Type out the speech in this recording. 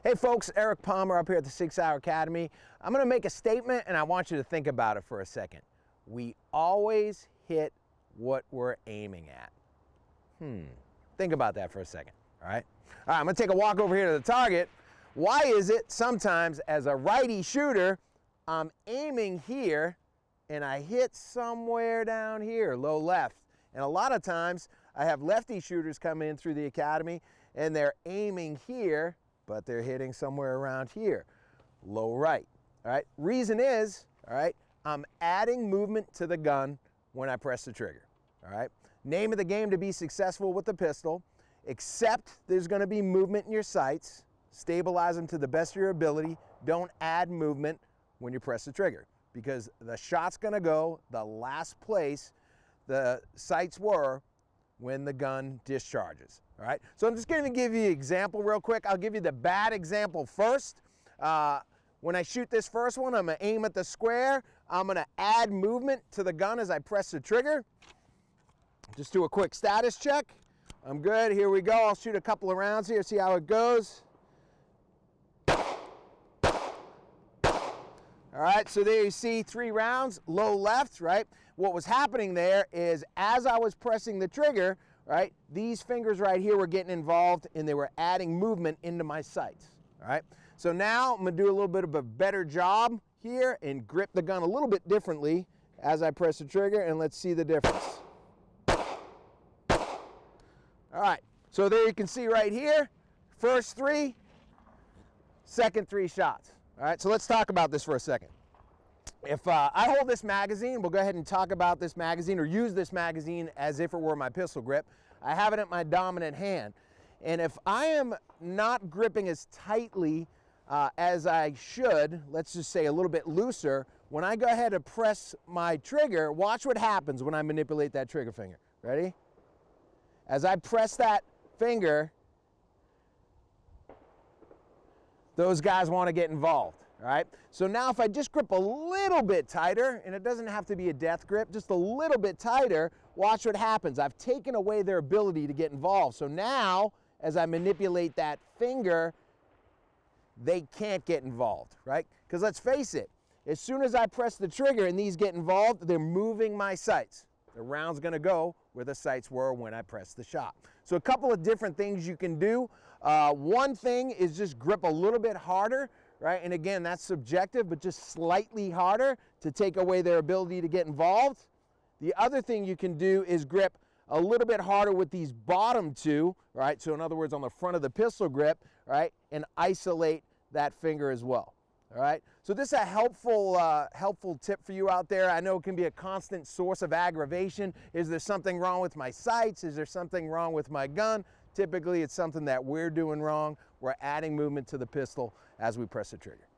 Hey folks, Eric Palmer up here at the SIG SAUER Academy. I'm going to make a statement and I want you to think about it for a second. We always hit what we're aiming at. Think about that for a second, all right? All right, I'm going to take a walk over here to the target. Why is it sometimes as a righty shooter, I'm aiming here and I hit somewhere down here, low left? And a lot of times I have lefty shooters come in through the academy and they're aiming here, but they're hitting somewhere around here, low right, all right? Reason is, all right, I'm adding movement to the gun when I press the trigger, all right? Name of the game to be successful with the pistol: accept there's gonna be movement in your sights, stabilize them to the best of your ability, don't add movement when you press the trigger, because the shot's gonna go the last place the sights were when the gun discharges. All right, so I'm just going to give you an example real quick. I'll give you the bad example first. When I shoot this first one, I'm going to aim at the square. I'm going to add movement to the gun as I press the trigger. Just do a quick status check. I'm good. Here we go. I'll shoot a couple of rounds here, see how it goes. All right, so there you see 3 rounds, low left, right? What was happening there is as I was pressing the trigger, right, these fingers right here were getting involved and they were adding movement into my sights, all right? So now I'm gonna do a little bit of a better job here and grip the gun a little bit differently as I press the trigger, and let's see the difference. All right, so there you can see right here, first 3, second 3 shots. All right, so let's talk about this for a second. If I hold this magazine, we'll go ahead and talk about this magazine or use this magazine as if it were my pistol grip. I have it at my dominant hand. And if I am not gripping as tightly as I should, let's just say a little bit looser, when I go ahead and press my trigger, watch what happens when I manipulate that trigger finger. Ready? As I press that finger, those guys want to get involved, all right? So now if I just grip a little bit tighter, and it doesn't have to be a death grip, just a little bit tighter, watch what happens. I've taken away their ability to get involved. So now, as I manipulate that finger, they can't get involved, right? Because let's face it, as soon as I press the trigger and these get involved, they're moving my sights. The round's gonna go where the sights were when I pressed the shot. So a couple of different things you can do. One thing is just grip a little bit harder, right? And again, that's subjective, but just slightly harder to take away their ability to get involved. The other thing you can do is grip a little bit harder with these bottom 2, right? So in other words, on the front of the pistol grip, right? And isolate that finger as well. All right, so this is a helpful tip for you out there. I know it can be a constant source of aggravation. Is there something wrong with my sights? Is there something wrong with my gun? Typically, it's something that we're doing wrong. We're adding movement to the pistol as we press the trigger.